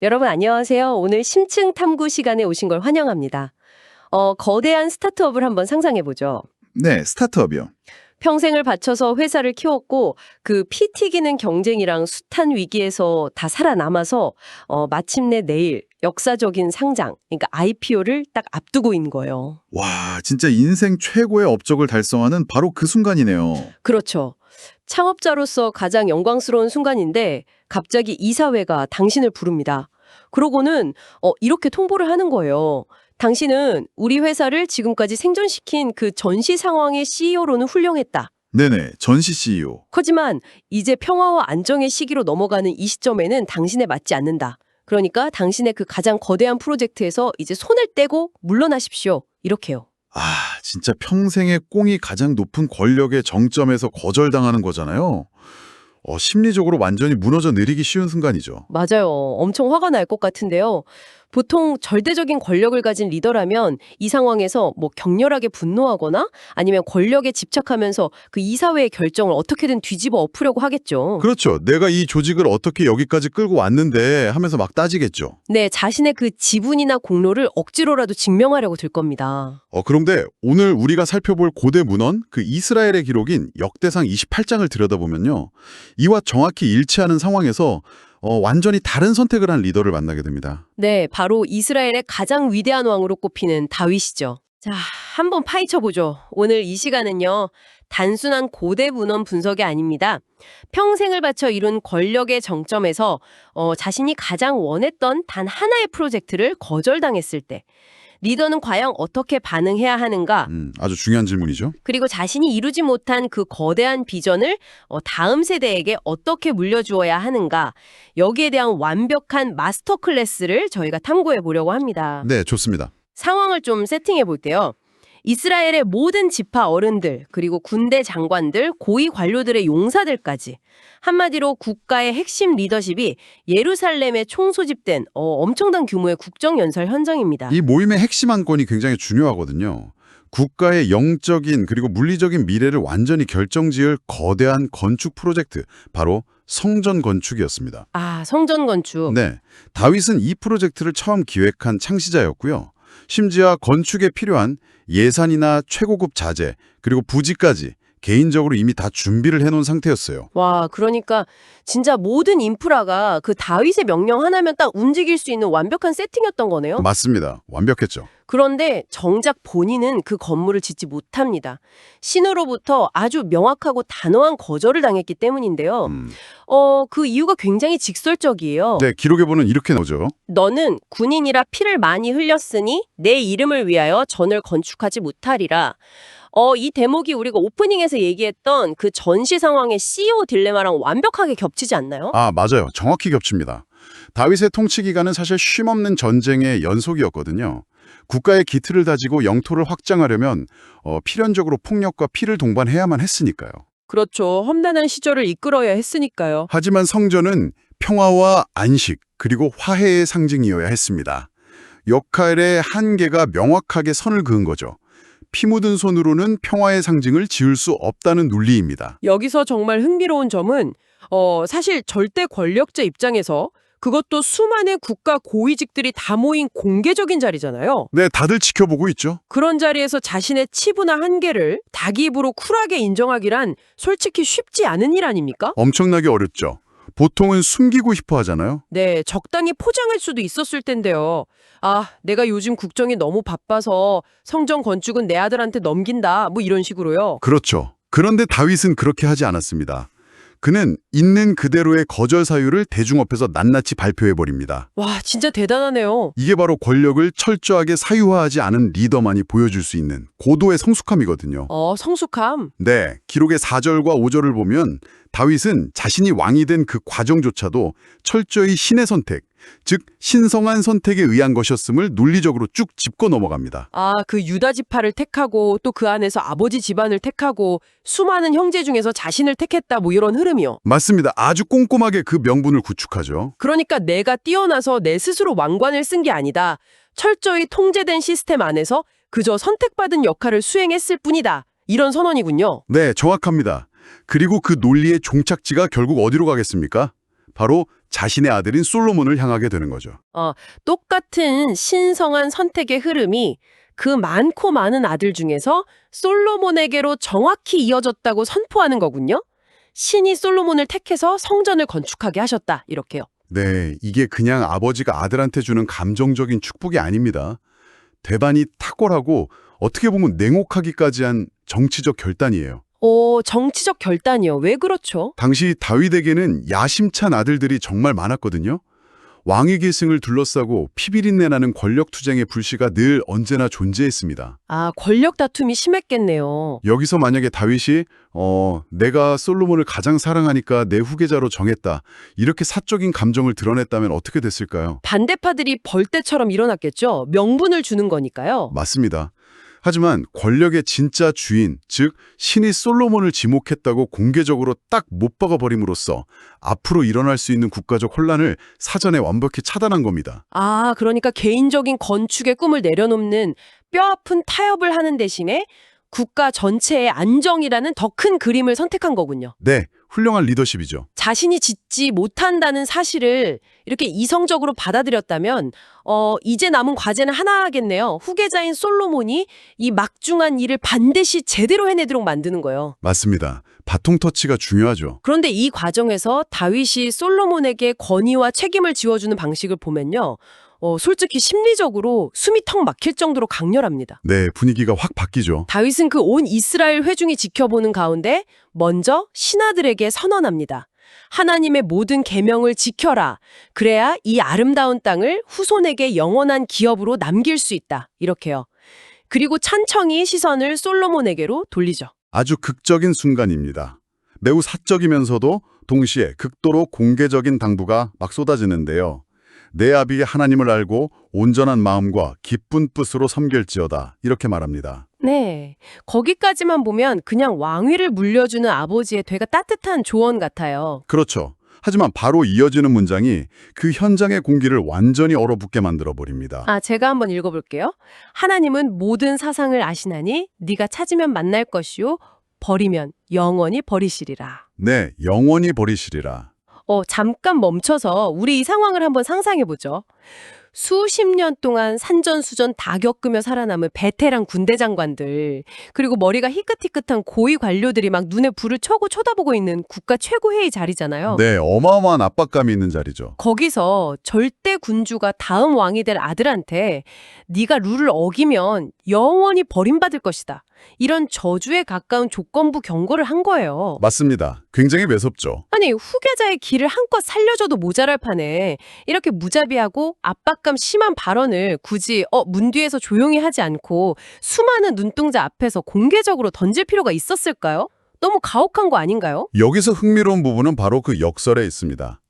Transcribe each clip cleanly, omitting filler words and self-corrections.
여러분 안녕하세요. 오늘 심층 탐구 시간에 오신 걸 환영합니다. 거대한 스타트업을 한번 상상해 보죠. 네, 스타트업이요. 평생을 바쳐서 회사를 키웠고 그 피 튀기는 경쟁이랑 숱한 위기에서 다 살아남아서 마침내 내일 역사적인 상장, 그러니까 IPO를 딱 앞두고 있는 거예요. 와, 진짜 인생 최고의 업적을 달성하는 바로 그 순간이네요. 그렇죠. 창업자로서 가장 영광스러운 순간인데 갑자기 이사회가 당신을 부릅니다. 그러고는 이렇게 통보를 하는 거예요. 당신은 우리 회사를 지금까지 생존시킨 그 전시 상황의 CEO로는 훌륭했다. 네네, 전시 CEO. 하지만 이제 평화와 안정의 시기로 넘어가는 이 시점에는 당신에 맞지 않는다. 그러니까 당신의 그 가장 거대한 프로젝트에서 이제 손을 떼고 물러나십시오. 이렇게요. 아, 진짜 평생의 꽁이 가장 높은 권력의 정점에서 거절당하는 거잖아요. 심리적으로 완전히 무너져 내리기 쉬운 순간이죠. 맞아요. 엄청 화가 날 것 같은데요. 보통 절대적인 권력을 가진 리더라면 이 상황에서 뭐 격렬하게 분노하거나 아니면 권력에 집착하면서 그 이사회의 결정을 어떻게든 뒤집어 엎으려고 하겠죠. 그렇죠. 내가 이 조직을 어떻게 여기까지 끌고 왔는데 하면서 막 따지겠죠. 네, 자신의 그 지분이나 공로를 억지로라도 증명하려고 들 겁니다. 그런데 오늘 우리가 살펴볼 고대 문헌, 그 이스라엘의 기록인 역대상 28장을 들여다보면요. 이와 정확히 일치하는 상황에서 완전히 다른 선택을 한 리더를 만나게 됩니다. 네, 바로 이스라엘의 가장 위대한 왕으로 꼽히는 다윗이죠. 자, 한번 파헤쳐보죠. 오늘 이 시간은요, 단순한 고대 문헌 분석이 아닙니다. 평생을 바쳐 이룬 권력의 정점에서 자신이 가장 원했던 단 하나의 프로젝트를 거절당했을 때 리더는 과연 어떻게 반응해야 하는가? 아주 중요한 질문이죠. 그리고 자신이 이루지 못한 그 거대한 비전을 다음 세대에게 어떻게 물려주어야 하는가? 여기에 대한 완벽한 마스터 클래스를 저희가 탐구해 보려고 합니다. 네, 좋습니다. 상황을 좀 세팅해 볼게요. 이스라엘의 모든 지파 어른들, 그리고 군대 장관들, 고위 관료들의 용사들까지 한마디로 국가의 핵심 리더십이 예루살렘에 총소집된 엄청난 규모의 국정연설 현장입니다. 이 모임의 핵심 안건이 굉장히 중요하거든요. 국가의 영적인 그리고 물리적인 미래를 완전히 결정지을 거대한 건축 프로젝트, 바로 성전 건축이었습니다. 아, 성전 건축. 네, 다윗은 이 프로젝트를 처음 기획한 창시자였고요. 심지어 건축에 필요한 예산이나 최고급 자재, 그리고 부지까지 개인적으로 이미 다 준비를 해놓은 상태였어요. 와, 그러니까 진짜 모든 인프라가 그 다윗의 명령 하나면 딱 움직일 수 있는 완벽한 세팅이었던 거네요. 맞습니다. 완벽했죠. 그런데 정작 본인은 그 건물을 짓지 못합니다. 신으로부터 아주 명확하고 단호한 거절을 당했기 때문인데요. 그 이유가 굉장히 직설적이에요. 네, 기록에 보면 이렇게 나오죠. 너는 군인이라 피를 많이 흘렸으니 내 이름을 위하여 전을 건축하지 못하리라. 이 대목이 우리가 오프닝에서 얘기했던 그 전시 상황의 CEO 딜레마랑 완벽하게 겹치지 않나요? 아, 맞아요. 정확히 겹칩니다. 다윗의 통치 기간은 사실 쉼없는 전쟁의 연속이었거든요. 국가의 기틀을 다지고 영토를 확장하려면 필연적으로 폭력과 피를 동반해야만 했으니까요. 그렇죠. 험난한 시절을 이끌어야 했으니까요. 하지만 성전은 평화와 안식, 그리고 화해의 상징이어야 했습니다. 역할의 한계가 명확하게 선을 그은 거죠. 피 묻은 손으로는 평화의 상징을 지을 수 없다는 논리입니다. 여기서 정말 흥미로운 점은 사실 절대 권력자 입장에서 그것도 수많은 국가 고위직들이 다 모인 공개적인 자리잖아요. 네, 다들 지켜보고 있죠. 그런 자리에서 자신의 치부나 한계를 닭이 입으로 쿨하게 인정하기란 솔직히 쉽지 않은 일 아닙니까? 엄청나게 어렵죠. 보통은 숨기고 싶어 하잖아요. 네, 적당히 포장할 수도 있었을 텐데요. 아, 내가 요즘 국정이 너무 바빠서 성전 건축은 내 아들한테 넘긴다. 뭐 이런 식으로요. 그렇죠. 그런데 다윗은 그렇게 하지 않았습니다. 그는 있는 그대로의 거절 사유를 대중 앞에서 낱낱이 발표해버립니다. 와, 진짜 대단하네요. 이게 바로 권력을 철저하게 사유화하지 않은 리더만이 보여줄 수 있는 고도의 성숙함이거든요. 성숙함. 네, 기록의 4절과 5절을 보면 다윗은 자신이 왕이 된 그 과정조차도 철저히 신의 선택, 즉 신성한 선택에 의한 것이었음을 논리적으로 쭉 짚고 넘어갑니다. 아, 그 유다 지파를 택하고 또 그 안에서 아버지 집안을 택하고 수많은 형제 중에서 자신을 택했다 뭐 이런 흐름이요. 맞습니다. 아주 꼼꼼하게 그 명분을 구축하죠. 그러니까 내가 뛰어나서 내 스스로 왕관을 쓴 게 아니다. 철저히 통제된 시스템 안에서 그저 선택받은 역할을 수행했을 뿐이다. 이런 선언이군요. 네, 정확합니다. 그리고 그 논리의 종착지가 결국 어디로 가겠습니까? 바로 자신의 아들인 솔로몬을 향하게 되는 거죠. 똑같은 신성한 선택의 흐름이 그 많고 많은 아들 중에서 솔로몬에게로 정확히 이어졌다고 선포하는 거군요. 신이 솔로몬을 택해서 성전을 건축하게 하셨다. 이렇게요. 네, 이게 그냥 아버지가 아들한테 주는 감정적인 축복이 아닙니다. 대단히 탁월하고 어떻게 보면 냉혹하기까지 한 정치적 결단이에요. 정치적 결단이요. 왜 그렇죠? 당시 다윗에게는 야심찬 아들들이 정말 많았거든요. 왕위 계승을 둘러싸고 피비린내 나는 권력 투쟁의 불씨가 늘 언제나 존재했습니다. 권력 다툼이 심했겠네요. 여기서 만약에 다윗이 내가 솔로몬을 가장 사랑하니까 내 후계자로 정했다. 이렇게 사적인 감정을 드러냈다면 어떻게 됐을까요? 반대파들이 벌떼처럼 일어났겠죠. 명분을 주는 거니까요. 맞습니다. 하지만 권력의 진짜 주인, 즉 신이 솔로몬을 지목했다고 공개적으로 딱 못 박아버림으로써 앞으로 일어날 수 있는 국가적 혼란을 사전에 완벽히 차단한 겁니다. 그러니까 개인적인 건축의 꿈을 내려놓는 뼈아픈 타협을 하는 대신에 국가 전체의 안정이라는 더 큰 그림을 선택한 거군요. 네, 훌륭한 리더십이죠. 자신이 짓지 못한다는 사실을 이렇게 이성적으로 받아들였다면 이제 남은 과제는 하나겠네요. 후계자인 솔로몬이 이 막중한 일을 반드시 제대로 해내도록 만드는 거예요. 맞습니다. 바통 터치가 중요하죠. 그런데 이 과정에서 다윗이 솔로몬에게 권위와 책임을 지워주는 방식을 보면요. 솔직히 심리적으로 숨이 턱 막힐 정도로 강렬합니다. 네, 분위기가 확 바뀌죠. 다윗은 그 온 이스라엘 회중이 지켜보는 가운데 먼저 신하들에게 선언합니다. 하나님의 모든 계명을 지켜라. 그래야 이 아름다운 땅을 후손에게 영원한 기업으로 남길 수 있다. 이렇게요. 그리고 찬청이 시선을 솔로몬에게로 돌리죠. 아주 극적인 순간입니다. 매우 사적이면서도 동시에 극도로 공개적인 당부가 막 쏟아지는데요. 내 아비의 하나님을 알고 온전한 마음과 기쁜 뜻으로 섬길지어다. 이렇게 말합니다. 네, 거기까지만 보면 그냥 왕위를 물려주는 아버지의 되게 따뜻한 조언 같아요. 그렇죠. 하지만 바로 이어지는 문장이 그 현장의 공기를 완전히 얼어붙게 만들어버립니다. 제가 한번 읽어볼게요. 하나님은 모든 사상을 아시나니 네가 찾으면 만날 것이요 버리면 영원히 버리시리라. 네, 영원히 버리시리라. 잠깐 멈춰서 우리 이 상황을 한번 상상해보죠. 수십 년 동안 산전수전 다 겪으며 살아남은 베테랑 군대 장관들, 그리고 머리가 희끗희끗한 고위 관료들이 막 눈에 불을 켜고 쳐다보고 있는 국가 최고회의 자리잖아요. 네, 어마어마한 압박감이 있는 자리죠. 거기서 절대 군주가 다음 왕이 될 아들한테 네가 룰을 어기면 영원히 버림받을 것이다. 이런 저주에 가까운 조건부 경고를 한 거예요. 맞습니다. 굉장히 매섭죠. 아니, 후계자의 길을 한껏 살려줘도 모자랄 판에 이렇게 무자비하고 압박감 심한 발언을 굳이 문 뒤에서 조용히 하지 않고 수많은 눈동자 앞에서 공개적으로 던질 필요가 있었을까요? 너무 가혹한 거 아닌가요? 여기서 흥미로운 부분은 바로 그 역설에 있습니다.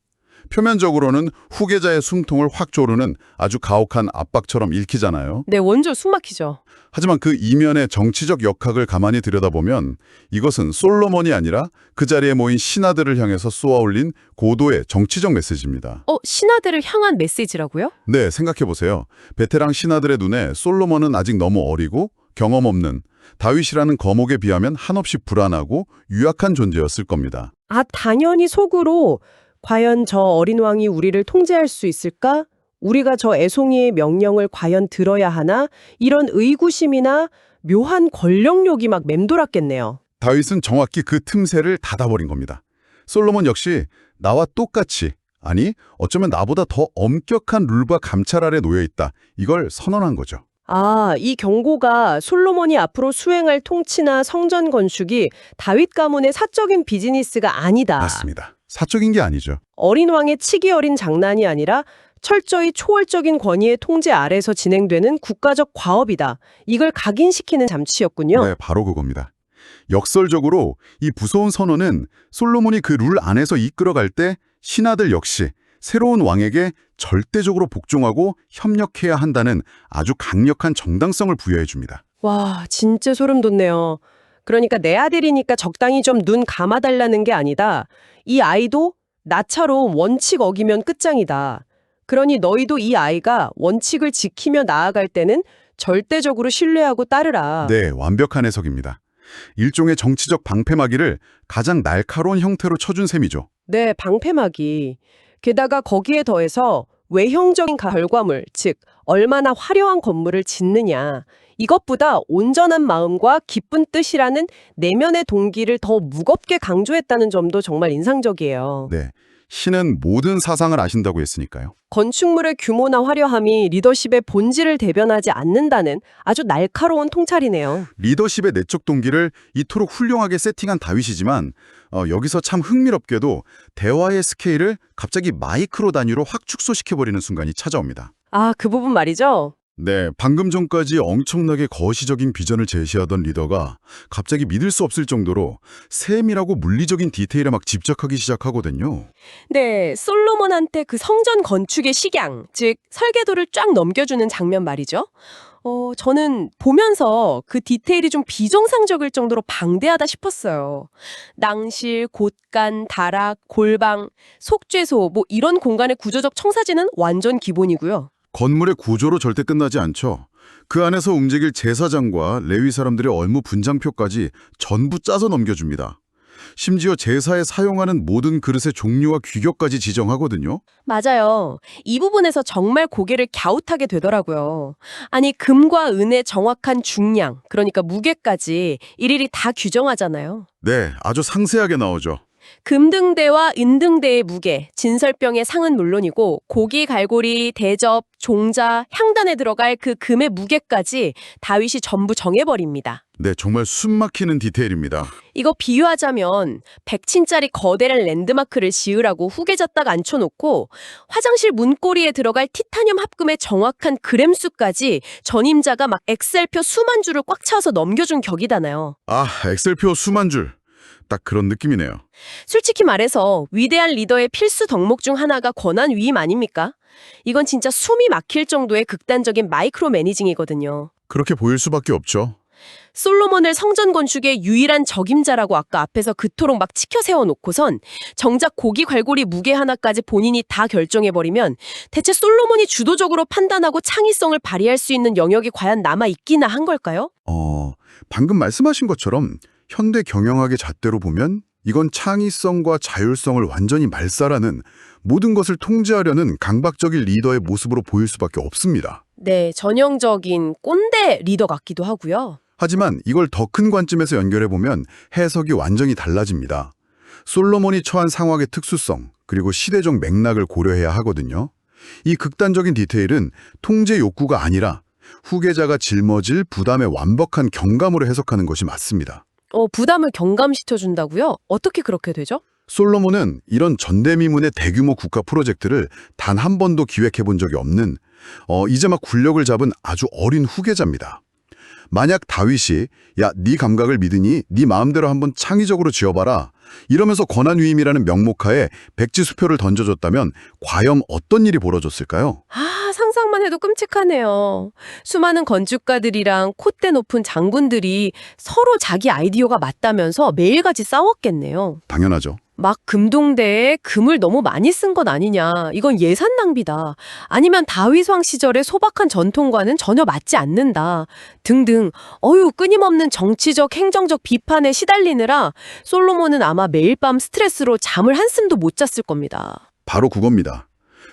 표면적으로는 후계자의 숨통을 확 조르는 아주 가혹한 압박처럼 읽히잖아요. 네, 원조 숨막히죠. 하지만 그 이면의 정치적 역학을 가만히 들여다보면 이것은 솔로몬이 아니라 그 자리에 모인 신하들을 향해서 쏘아올린 고도의 정치적 메시지입니다. 신하들을 향한 메시지라고요? 네, 생각해보세요. 베테랑 신하들의 눈에 솔로몬은 아직 너무 어리고 경험 없는 다윗이라는 거목에 비하면 한없이 불안하고 유약한 존재였을 겁니다. 당연히 속으로 과연 저 어린 왕이 우리를 통제할 수 있을까? 우리가 저 애송이의 명령을 과연 들어야 하나? 이런 의구심이나 묘한 권력욕이 막 맴돌았겠네요. 다윗은 정확히 그 틈새를 닫아버린 겁니다. 솔로몬 역시 나와 똑같이, 아니 어쩌면 나보다 더 엄격한 룰과 감찰 아래 놓여 있다. 이걸 선언한 거죠. 이 경고가 솔로몬이 앞으로 수행할 통치나 성전 건축이 다윗 가문의 사적인 비즈니스가 아니다. 맞습니다. 사적인 게 아니죠. 어린 왕의 치기 어린 장난이 아니라 철저히 초월적인 권위의 통제 아래서 진행되는 국가적 과업이다. 이걸 각인시키는 잠치였군요. 네, 바로 그겁니다. 역설적으로 이 무서운 선언은 솔로몬이 그 룰 안에서 이끌어갈 때 신하들 역시 새로운 왕에게 절대적으로 복종하고 협력해야 한다는 아주 강력한 정당성을 부여해 줍니다. 와, 진짜 소름 돋네요. 그러니까 내 아들이니까 적당히 좀 눈 감아달라는 게 아니다. 이 아이도 나처럼 원칙 어기면 끝장이다. 그러니 너희도 이 아이가 원칙을 지키며 나아갈 때는 절대적으로 신뢰하고 따르라. 네, 완벽한 해석입니다. 일종의 정치적 방패막이를 가장 날카로운 형태로 쳐준 셈이죠. 네, 방패막이. 게다가 거기에 더해서 외형적인 결과물, 즉 얼마나 화려한 건물을 짓느냐, 이것보다 온전한 마음과 기쁜 뜻이라는 내면의 동기를 더 무겁게 강조했다는 점도 정말 인상적이에요. 네, 신은 모든 사상을 아신다고 했으니까요. 건축물의 규모나 화려함이 리더십의 본질을 대변하지 않는다는 아주 날카로운 통찰이네요. 리더십의 내적 동기를 이토록 훌륭하게 세팅한 다윗이지만 여기서 참 흥미롭게도 대화의 스케일을 갑자기 마이크로 단위로 확 축소시켜버리는 순간이 찾아옵니다. 아, 그 부분 말이죠. 네, 방금 전까지 엄청나게 거시적인 비전을 제시하던 리더가 갑자기 믿을 수 없을 정도로 세밀하고 물리적인 디테일에 막 집착하기 시작하거든요. 네, 솔로몬한테 그 성전 건축의 식양, 즉 설계도를 쫙 넘겨주는 장면 말이죠. 저는 보면서 그 디테일이 좀 비정상적일 정도로 방대하다 싶었어요. 낭실, 곳간, 다락, 골방, 속죄소 뭐 이런 공간의 구조적 청사진은 완전 기본이고요. 건물의 구조로 절대 끝나지 않죠. 그 안에서 움직일 제사장과 레위 사람들의 업무 분장표까지 전부 짜서 넘겨줍니다. 심지어 제사에 사용하는 모든 그릇의 종류와 규격까지 지정하거든요. 맞아요. 이 부분에서 정말 고개를 갸웃하게 되더라고요. 아니, 금과 은의 정확한 중량, 그러니까 무게까지 일일이 다 규정하잖아요. 네, 아주 상세하게 나오죠. 금등대와 은등대의 무게, 진설병의 상은 물론이고 고기, 갈고리, 대접, 종자, 향단에 들어갈 그 금의 무게까지 다윗이 전부 정해버립니다. 네, 정말 숨막히는 디테일입니다. 이거 비유하자면 100층짜리 거대한 랜드마크를 지으라고 후계자 딱 앉혀놓고 화장실 문고리에 들어갈 티타늄 합금의 정확한 그램수까지 전임자가 막 엑셀표 수만 줄을 꽉 차서 넘겨준 격이잖아요. 아, 엑셀표 수만 줄. 딱 그런 느낌이네요. 솔직히 말해서 위대한 리더의 필수 덕목 중 하나가 권한 위임 아닙니까? 이건 진짜 숨이 막힐 정도의 극단적인 마이크로 매니징이거든요. 그렇게 보일 수밖에 없죠. 솔로몬을 성전 건축의 유일한 적임자라고 아까 앞에서 그토록 막 치켜 세워놓고선 정작 고기 갈고리 무게 하나까지 본인이 다 결정해버리면 대체 솔로몬이 주도적으로 판단하고 창의성을 발휘할 수 있는 영역이 과연 남아있기나 한 걸까요? 방금 말씀하신 것처럼 현대 경영학의 잣대로 보면 이건 창의성과 자율성을 완전히 말살하는, 모든 것을 통제하려는 강박적인 리더의 모습으로 보일 수밖에 없습니다. 네, 전형적인 꼰대 리더 같기도 하고요. 하지만 이걸 더 큰 관점에서 연결해보면 해석이 완전히 달라집니다. 솔로몬이 처한 상황의 특수성, 그리고 시대적 맥락을 고려해야 하거든요. 이 극단적인 디테일은 통제 욕구가 아니라 후계자가 짊어질 부담의 완벽한 경감으로 해석하는 것이 맞습니다. 부담을 경감시켜준다고요? 어떻게 그렇게 되죠? 솔로몬은 이런 전대미문의 대규모 국가 프로젝트를 단 한 번도 기획해 본 적이 없는 이제 막 굴력을 잡은 아주 어린 후계자입니다. 만약 다윗이 야, 네 감각을 믿으니 네 마음대로 한번 창의적으로 지어봐라 이러면서 권한위임이라는 명목하에 백지수표를 던져줬다면 과연 어떤 일이 벌어졌을까요? 아, 상상만 해도 끔찍하네요. 수많은 건축가들이랑 콧대 높은 장군들이 서로 자기 아이디어가 맞다면서 매일같이 싸웠겠네요. 당연하죠. 막 금동대에 금을 너무 많이 쓴 건 아니냐, 이건 예산 낭비다, 아니면 다윗왕 시절의 소박한 전통과는 전혀 맞지 않는다 등등 끊임없는 정치적 행정적 비판에 시달리느라 솔로몬은 아마 매일 밤 스트레스로 잠을 한숨도 못 잤을 겁니다. 바로 그겁니다.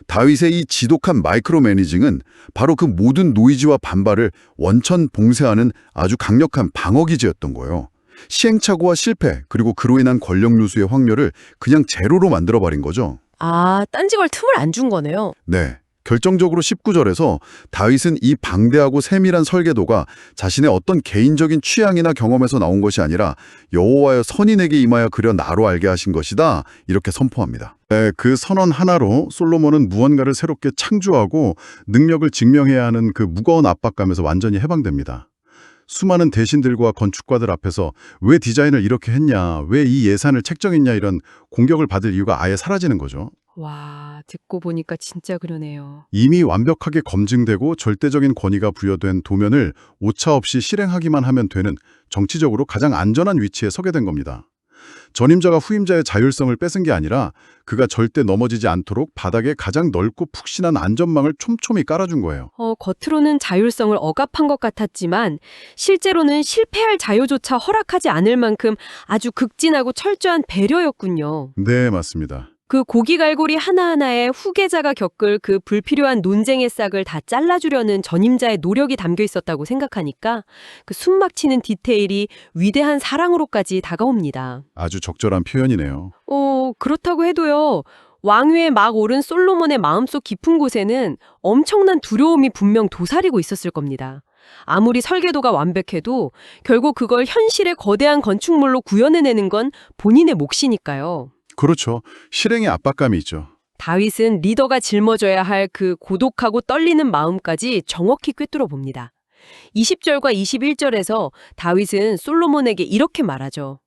다윗의 이 지독한 마이크로 매니징은 바로 그 모든 노이즈와 반발을 원천 봉쇄하는 아주 강력한 방어기제였던 거예요. 시행착오와 실패, 그리고 그로 인한 권력 누수의 확률을 그냥 제로로 만들어버린 거죠. 아, 딴지걸 틈을 안 준 거네요. 네, 결정적으로 19절에서 다윗은 이 방대하고 세밀한 설계도가 자신의 어떤 개인적인 취향이나 경험에서 나온 것이 아니라 여호와여 선인에게 임하여 그려 나로 알게 하신 것이다, 이렇게 선포합니다. 네, 그 선언 하나로 솔로몬은 무언가를 새롭게 창조하고 능력을 증명해야 하는 그 무거운 압박감에서 완전히 해방됩니다. 수많은 대신들과 건축가들 앞에서 왜 디자인을 이렇게 했냐, 왜 이 예산을 책정했냐 이런 공격을 받을 이유가 아예 사라지는 거죠. 와, 듣고 보니까 진짜 그러네요. 이미 완벽하게 검증되고 절대적인 권위가 부여된 도면을 오차없이 실행하기만 하면 되는 정치적으로 가장 안전한 위치에 서게 된 겁니다. 전임자가 후임자의 자율성을 뺏은 게 아니라 그가 절대 넘어지지 않도록 바닥에 가장 넓고 푹신한 안전망을 촘촘히 깔아준 거예요. 겉으로는 자율성을 억압한 것 같았지만 실제로는 실패할 자유조차 허락하지 않을 만큼 아주 극진하고 철저한 배려였군요. 네, 맞습니다. 그 고기갈고리 하나하나에 후계자가 겪을 그 불필요한 논쟁의 싹을 다 잘라주려는 전임자의 노력이 담겨 있었다고 생각하니까 그 숨막히는 디테일이 위대한 사랑으로까지 다가옵니다. 아주 적절한 표현이네요. 그렇다고 해도요. 왕위에 막 오른 솔로몬의 마음속 깊은 곳에는 엄청난 두려움이 분명 도사리고 있었을 겁니다. 아무리 설계도가 완벽해도 결국 그걸 현실의 거대한 건축물로 구현해내는 건 본인의 몫이니까요. 그렇죠. 실행의 압박감이 있죠. 다윗은 리더가 짊어져야 할 그 고독하고 떨리는 마음까지 정확히 꿰뚫어 봅니다. 20절과 21절에서 다윗은 솔로몬에게 이렇게 말하죠.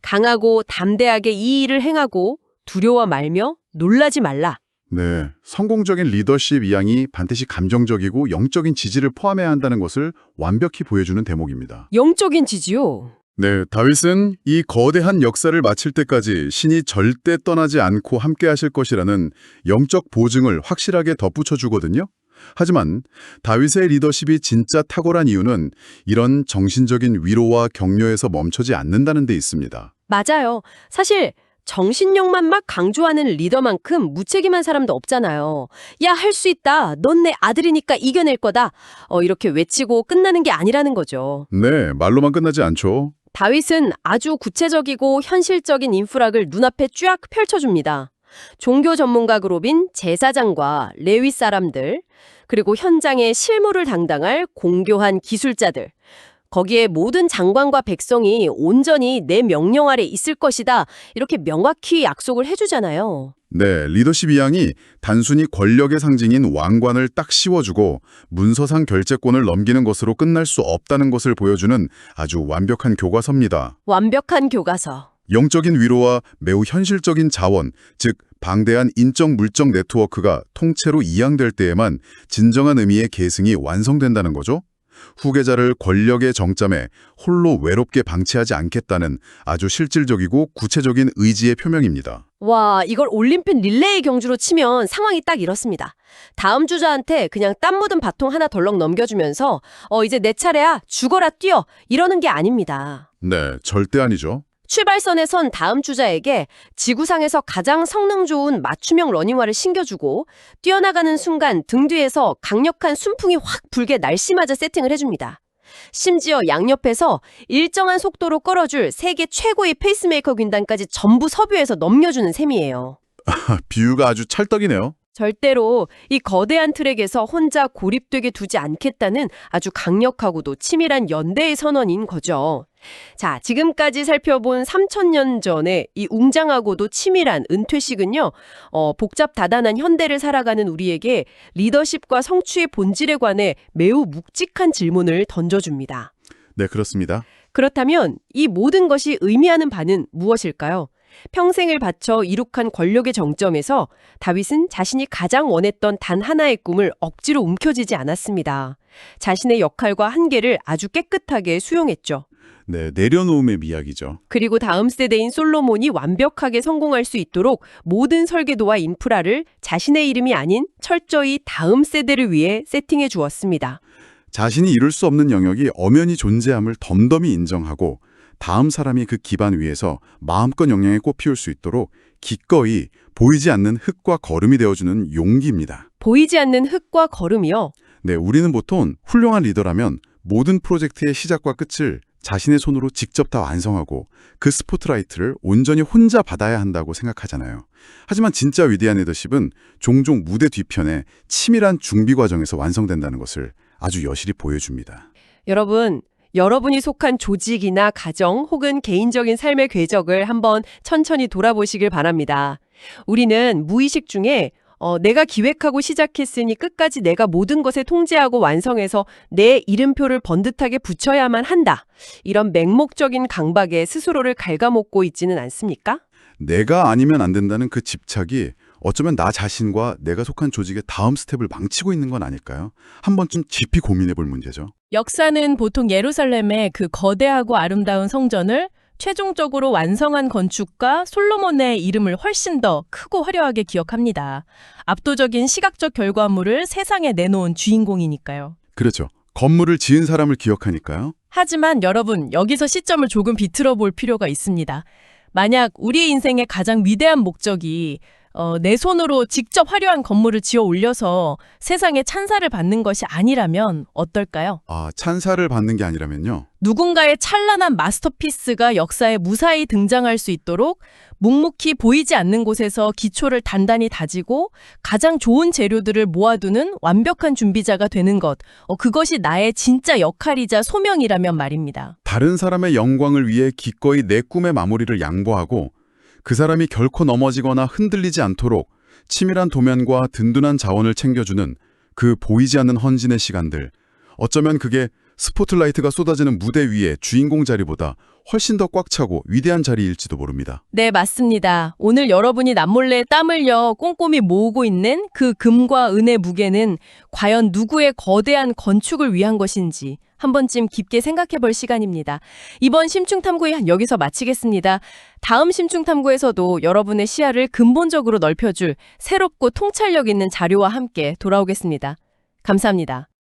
강하고 담대하게 이 일을 행하고 두려워 말며 놀라지 말라. 네, 성공적인 리더십 이양이 반드시 감정적이고 영적인 지지를 포함해야 한다는 것을 완벽히 보여주는 대목입니다. 영적인 지지요. 네, 다윗은 이 거대한 역사를 마칠 때까지 신이 절대 떠나지 않고 함께 하실 것이라는 영적 보증을 확실하게 덧붙여 주거든요. 하지만 다윗의 리더십이 진짜 탁월한 이유는 이런 정신적인 위로와 격려에서 멈추지 않는다는 데 있습니다. 맞아요. 사실 정신력만 막 강조하는 리더만큼 무책임한 사람도 없잖아요. 야, 할 수 있다. 넌 내 아들이니까 이겨낼 거다. 이렇게 외치고 끝나는 게 아니라는 거죠. 네, 말로만 끝나지 않죠. 다윗은 아주 구체적이고 현실적인 인프락을 눈앞에 쫙 펼쳐줍니다. 종교 전문가 그룹인 제사장과 레위 사람들, 그리고 현장에 실무를 담당할 공교한 기술자들, 거기에 모든 장관과 백성이 온전히 내 명령 아래 있을 것이다. 이렇게 명확히 약속을 해주잖아요. 네, 리더십 이양이 단순히 권력의 상징인 왕관을 딱 씌워주고 문서상 결재권을 넘기는 것으로 끝날 수 없다는 것을 보여주는 아주 완벽한 교과서입니다. 완벽한 교과서. 영적인 위로와 매우 현실적인 자원, 즉 방대한 인적 물적 네트워크가 통째로 이양될 때에만 진정한 의미의 계승이 완성된다는 거죠. 후계자를 권력의 정점에 홀로 외롭게 방치하지 않겠다는 아주 실질적이고 구체적인 의지의 표명입니다. 와, 이걸 올림픽 릴레이 경주로 치면 상황이 딱 이렇습니다. 다음 주자한테 그냥 땀 묻은 바통 하나 덜렁 넘겨주면서 이제 내 차례야, 죽어라 뛰어, 이러는 게 아닙니다. 네, 절대 아니죠. 출발선에 선 다음 주자에게 지구상에서 가장 성능 좋은 맞춤형 러닝화를 신겨주고 뛰어나가는 순간 등 뒤에서 강력한 순풍이 확 불게 날씨마저 세팅을 해줍니다. 심지어 양옆에서 일정한 속도로 끌어줄 세계 최고의 페이스메이커 군단까지 전부 섭외해서 넘겨주는 셈이에요. 비유가 아주 찰떡이네요. 절대로 이 거대한 트랙에서 혼자 고립되게 두지 않겠다는 아주 강력하고도 치밀한 연대의 선언인 거죠. 자, 지금까지 살펴본 3000년 전의 이 웅장하고도 치밀한 은퇴식은요, 복잡 다단한 현대를 살아가는 우리에게 리더십과 성취의 본질에 관해 매우 묵직한 질문을 던져줍니다. 네, 그렇습니다. 그렇다면 이 모든 것이 의미하는 바는 무엇일까요? 평생을 바쳐 이룩한 권력의 정점에서 다윗은 자신이 가장 원했던 단 하나의 꿈을 억지로 움켜쥐지 않았습니다. 자신의 역할과 한계를 아주 깨끗하게 수용했죠. 네, 내려놓음의 미학이죠. 그리고 다음 세대인 솔로몬이 완벽하게 성공할 수 있도록 모든 설계도와 인프라를 자신의 이름이 아닌 철저히 다음 세대를 위해 세팅해 주었습니다. 자신이 이룰 수 없는 영역이 엄연히 존재함을 덤덤히 인정하고 다음 사람이 그 기반 위에서 마음껏 영향에 꽃피울 수 있도록 기꺼이 보이지 않는 흙과 거름이 되어주는 용기입니다. 보이지 않는 흙과 거름이요? 네, 우리는 보통 훌륭한 리더라면 모든 프로젝트의 시작과 끝을 자신의 손으로 직접 다 완성하고 그 스포트라이트를 온전히 혼자 받아야 한다고 생각하잖아요. 하지만 진짜 위대한 리더십은 종종 무대 뒤편에 치밀한 준비 과정에서 완성된다는 것을 아주 여실히 보여줍니다. 여러분, 여러분이 속한 조직이나 가정 혹은 개인적인 삶의 궤적을 한번 천천히 돌아보시길 바랍니다. 우리는 무의식 중에 내가 기획하고 시작했으니 끝까지 내가 모든 것에 통제하고 완성해서 내 이름표를 번듯하게 붙여야만 한다. 이런 맹목적인 강박에 스스로를 갉아먹고 있지는 않습니까? 내가 아니면 안 된다는 그 집착이 어쩌면 나 자신과 내가 속한 조직의 다음 스텝을 망치고 있는 건 아닐까요? 한 번쯤 깊이 고민해 볼 문제죠. 역사는 보통 예루살렘의 그 거대하고 아름다운 성전을 최종적으로 완성한 건축가 솔로몬의 이름을 훨씬 더 크고 화려하게 기억합니다. 압도적인 시각적 결과물을 세상에 내놓은 주인공이니까요. 그렇죠. 건물을 지은 사람을 기억하니까요. 하지만 여러분, 여기서 시점을 조금 비틀어 볼 필요가 있습니다. 만약 우리의 인생의 가장 위대한 목적이 내 손으로 직접 화려한 건물을 지어 올려서 세상에 찬사를 받는 것이 아니라면 어떨까요? 찬사를 받는 게 아니라면요. 누군가의 찬란한 마스터피스가 역사에 무사히 등장할 수 있도록 묵묵히 보이지 않는 곳에서 기초를 단단히 다지고 가장 좋은 재료들을 모아두는 완벽한 준비자가 되는 것. 그것이 나의 진짜 역할이자 소명이라면 말입니다. 다른 사람의 영광을 위해 기꺼이 내 꿈의 마무리를 양보하고 그 사람이 결코 넘어지거나 흔들리지 않도록 치밀한 도면과 든든한 자원을 챙겨주는 그 보이지 않는 헌신의 시간들. 어쩌면 그게 스포트라이트가 쏟아지는 무대 위에 주인공 자리보다 훨씬 더 꽉 차고 위대한 자리일지도 모릅니다. 네, 맞습니다. 오늘 여러분이 남몰래 땀 흘려 꼼꼼히 모으고 있는 그 금과 은의 무게는 과연 누구의 거대한 건축을 위한 것인지 한 번쯤 깊게 생각해 볼 시간입니다. 이번 심층탐구에 여기서 마치겠습니다. 다음 심층탐구에서도 여러분의 시야를 근본적으로 넓혀줄 새롭고 통찰력 있는 자료와 함께 돌아오겠습니다. 감사합니다.